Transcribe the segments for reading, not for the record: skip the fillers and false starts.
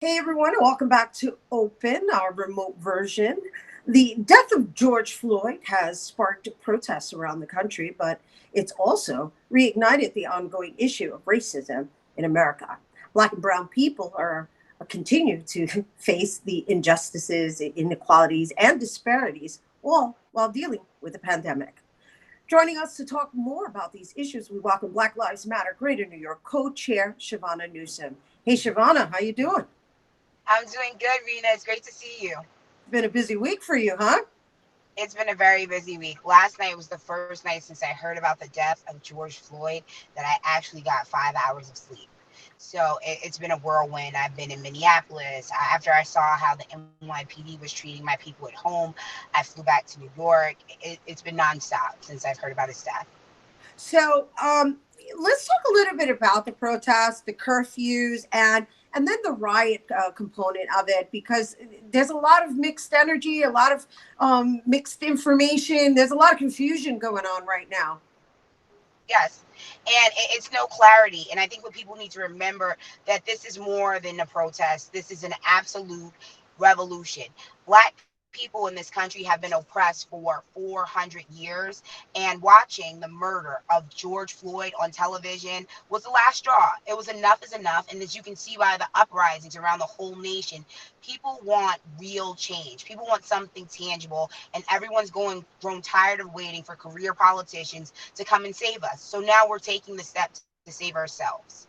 Hey everyone, welcome back to Open, our remote version. The death of George Floyd has sparked protests around the country, but it's also reignited the ongoing issue of racism in America. Black and brown people are continue to face the injustices, inequalities, and disparities, all while dealing with the pandemic. Joining us to talk more about these issues, we welcome Black Lives Matter Greater New York co-chair Chivona Newsome. Hey Chivona, how you doing? I'm doing good, Rena. It's great to see you. Been a busy week for you, huh? It's been a very busy week. Last night was the first night since I heard about the death of George Floyd that I actually got 5 hours of sleep. So it's been a whirlwind. I've been in Minneapolis. After I saw how the NYPD was treating my people at home, I flew back to New York. It's been nonstop since I've heard about his death. So let's talk a little bit about the protests, the curfews, and then the riot component of it, because there's a lot of mixed energy, a lot of mixed information. There's a lot of confusion going on right now. Yes. And it's no clarity. And I think what people need to remember that this is more than a protest. This is an absolute revolution. Black people in this country have been oppressed for 400 years, and watching the murder of George Floyd on television was the last straw. It was enough is enough. And as you can see by the uprisings around the whole nation, people want real change. People want something tangible, and everyone's going grown tired of waiting for career politicians to come and save us. So now we're taking the step to save ourselves.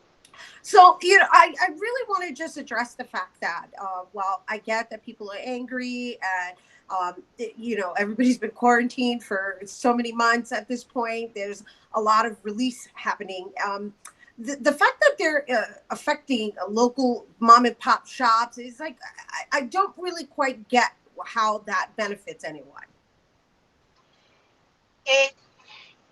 So, I really want to just address the fact that while I get that people are angry and everybody's been quarantined for so many months at this point. There's a lot of release happening. The fact that they're affecting local mom and pop shops is like, I don't really quite get how that benefits anyone. It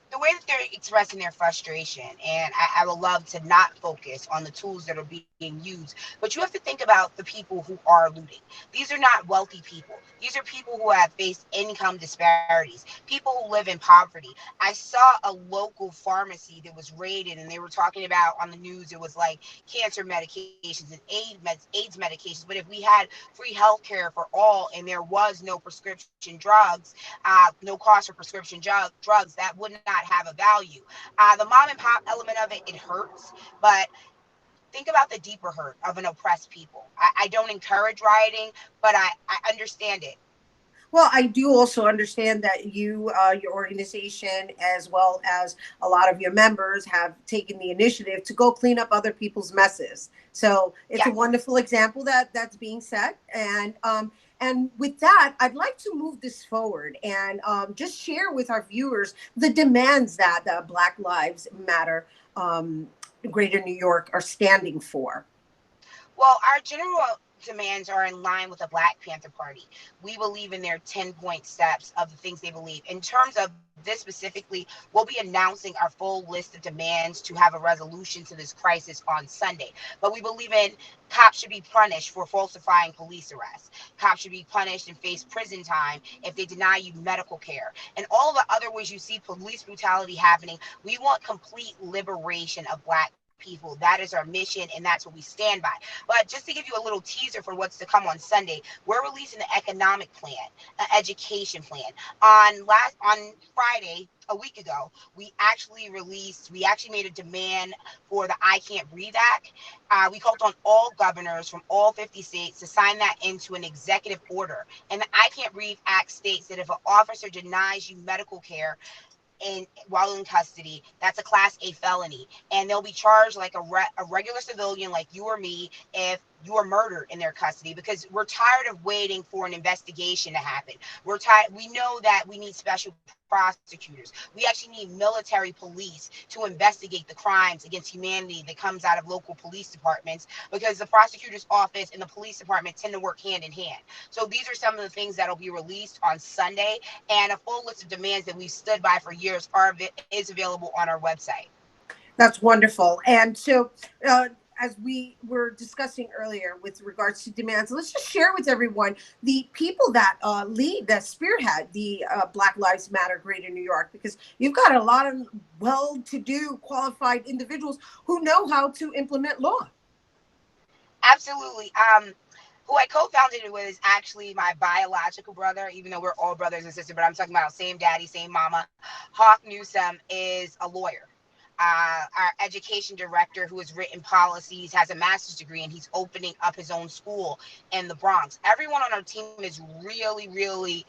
the way that they're expressing their frustration, and I would love to not focus on the tools that are being used, but you have to think about the people who are looting. These are not wealthy people. These are people who have faced income disparities, people who live in poverty. I saw a local pharmacy that was raided, and they were talking about on the news it was like cancer medications and AIDS medications. But if we had free health care for all and there was no prescription drugs, no cost for prescription drugs, that would not have a value. The mom and pop element of it, it hurts, but think about the deeper hurt of an oppressed people. I don't encourage rioting, but I understand it. Well, I do also understand that your organization, as well as a lot of your members, have taken the initiative to go clean up other people's messes. So it's a Yes. wonderful example that's being set. And with that, I'd like to move this forward and just share with our viewers the demands that Black Lives Matter Greater New York are standing for. Well, our general demands are in line with the Black Panther Party. We believe in their 10-point steps of the things they believe. In terms of this specifically, we'll be announcing our full list of demands to have a resolution to this crisis on Sunday. But we believe in cops should be punished for falsifying police arrests. Cops should be punished and face prison time if they deny you medical care. And all the other ways you see police brutality happening, we want complete liberation of Black people. That is our mission, and that's what we stand by. But just to give you a little teaser for what's to come on Sunday, we're releasing the economic plan, an education plan. On Friday, a week ago, we actually made a demand for the I Can't Breathe Act. We called on all governors from all 50 states to sign that into an executive order. And the I Can't Breathe Act states that if an officer denies you medical care, while in custody, that's a class A felony, and they'll be charged like a regular civilian like you or me if you are murdered in their custody, because we're tired of waiting for an investigation to happen. We're tired. We know that we need special prosecutors. We actually need military police to investigate the crimes against humanity that comes out of local police departments, because the prosecutor's office and the police department tend to work hand in hand. So these are some of the things that'll be released on Sunday, and a full list of demands that we've stood by for years is available on our website. That's wonderful. And so, as we were discussing earlier with regards to demands, let's just share with everyone the people that lead, that spearhead the Black Lives Matter Greater New York, because you've got a lot of well to do, qualified individuals who know how to implement law. Absolutely. Who I co-founded it with is actually my biological brother, even though we're all brothers and sisters, but I'm talking about same daddy, same mama. Hawk Newsome is a lawyer. Our education director, who has written policies, has a master's degree, and he's opening up his own school in the Bronx. Everyone on our team is really, really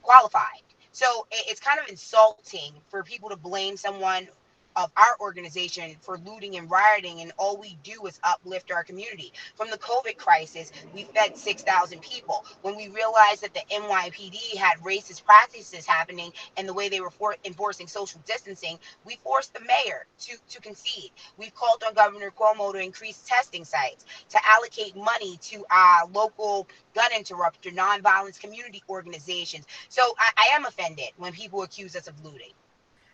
qualified. So it's kind of insulting for people to blame someone of our organization for looting and rioting, and all we do is uplift our community. From the COVID crisis, we fed 6,000 people. When we realized that the NYPD had racist practices happening and the way they were enforcing social distancing, we forced the mayor to concede. We've called on Governor Cuomo to increase testing sites, to allocate money to local gun interrupter, nonviolence community organizations. So I am offended when people accuse us of looting.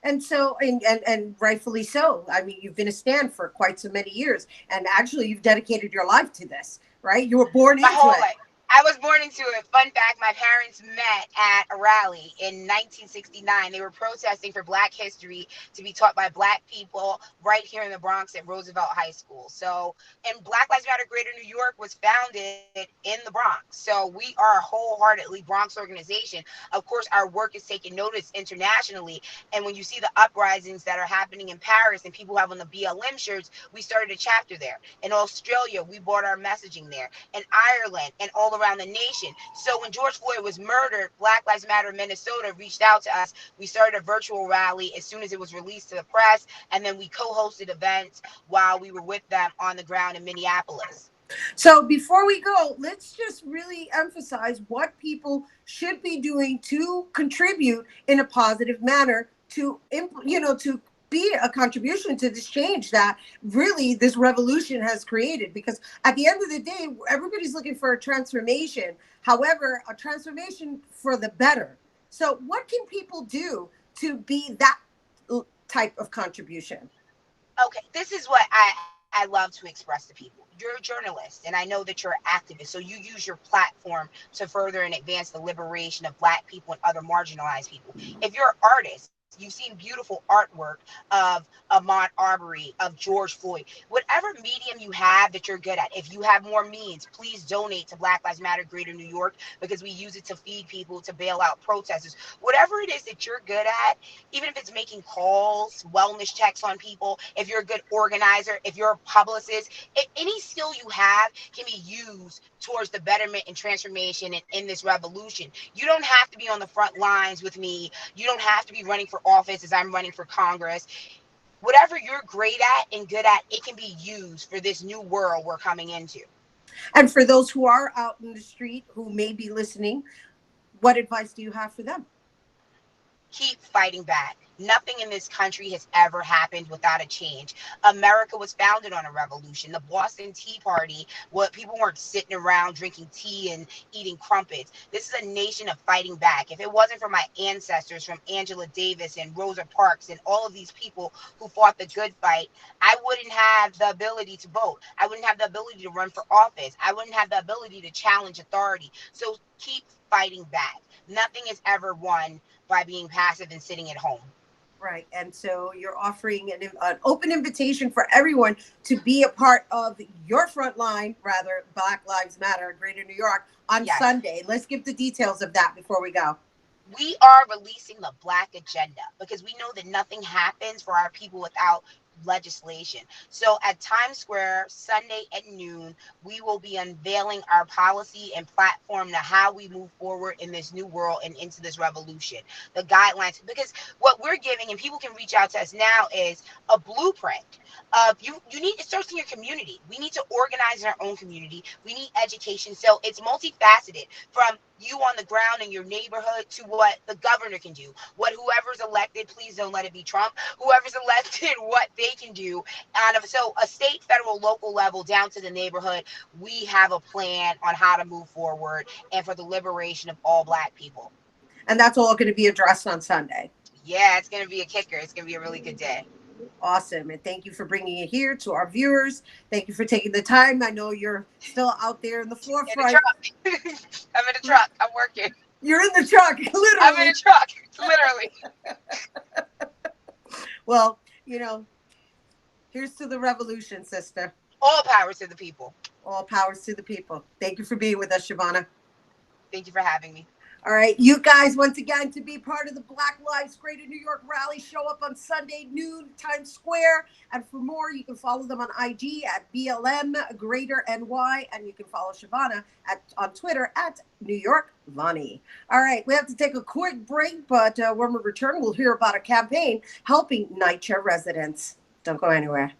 And so, and rightfully so. I mean, you've been a stand for quite so many years, and actually, you've dedicated your life to this, right? You were born My into whole it. life. I was born into it. Fun fact, my parents met at a rally in 1969. They were protesting for Black history to be taught by Black people right here in the Bronx at Roosevelt High School. So, and Black Lives Matter Greater New York was founded in the Bronx. So we are a wholeheartedly Bronx organization. Of course, our work is taking notice internationally. And when you see the uprisings that are happening in Paris and people have on the BLM shirts, we started a chapter there. In Australia, we brought our messaging there. In Ireland, and all around the nation. So when George Floyd was murdered, Black Lives Matter Minnesota reached out to us. We started a virtual rally as soon as it was released to the press, and then we co-hosted events while we were with them on the ground in Minneapolis. So before we go, let's just really emphasize what people should be doing to contribute in a positive manner to, to be a contribution to this change that really this revolution has created. Because at the end of the day, everybody's looking for a transformation. However, a transformation for the better. So what can people do to be that type of contribution? Okay, this is what I love to express to people. You're a journalist, and I know that you're an activist, so you use your platform to further and advance the liberation of Black people and other marginalized people. If you're an artist, you've seen beautiful artwork of Ahmaud Arbery, of George Floyd, whatever medium you have that you're good at. If you have more means, please donate to Black Lives Matter Greater New York, because we use it to feed people, to bail out protesters. Whatever it is that you're good at, even if it's making calls, wellness checks on people, if you're a good organizer, if you're a publicist, any skill you have can be used towards the betterment and transformation in this revolution. You don't have to be on the front lines with me. You don't have to be running for office as I'm running for Congress. Whatever you're great at and good at, it can be used for this new world we're coming into. And for those who are out in the street who may be listening, what advice do you have for them? Keep fighting back. Nothing in this country has ever happened without a change. America was founded on a revolution. The Boston Tea Party, what people weren't sitting around drinking tea and eating crumpets. This is a nation of fighting back. If it wasn't for my ancestors, from Angela Davis and Rosa Parks and all of these people who fought the good fight, I wouldn't have the ability to vote. I wouldn't have the ability to run for office. I wouldn't have the ability to challenge authority. So keep fighting back. Nothing is ever won by being passive and sitting at home. Right. And so you're offering an open invitation for everyone to be a part of your front line, rather, Black Lives Matter, Greater New York, on Yes. Sunday. Let's give the details of that before we go. We are releasing the Black agenda because we know that nothing happens for our people without legislation. So at Times Square, Sunday at noon, we will be unveiling our policy and platform to how we move forward in this new world and into this revolution. The guidelines, because what we're giving, and people can reach out to us now, is a blueprint of you need, it starts in your community. We need to organize in our own community. We need education. So it's multifaceted, from you on the ground in your neighborhood to what the governor can do, what whoever's elected, please don't let it be Trump, whoever's elected, what they can do. So a state, federal, local level down to the neighborhood, we have a plan on how to move forward and for the liberation of all Black people. And that's all going to be addressed on Sunday. Yeah, it's going to be a kicker. It's going to be a really good day. Awesome. And thank you for bringing it here to our viewers. Thank you for taking the time. I know you're still out there in the In the forefront. truck. I'm in the truck. I'm working. You're in the truck, I'm in literally. a truck, literally. Well, here's to the revolution, sister. All power to the people. All powers to the people. Thank you for being with us, Chivona. Thank you for having me. All right, you guys, once again, to be part of the Black Lives Greater New York rally, show up on Sunday noon, Times Square. And for more, you can follow them on IG at BLM Greater NY, and you can follow Chivona on Twitter at New York Vonnie. All right, we have to take a quick break, but when we return, we'll hear about a campaign helping NYCHA residents. Don't go anywhere.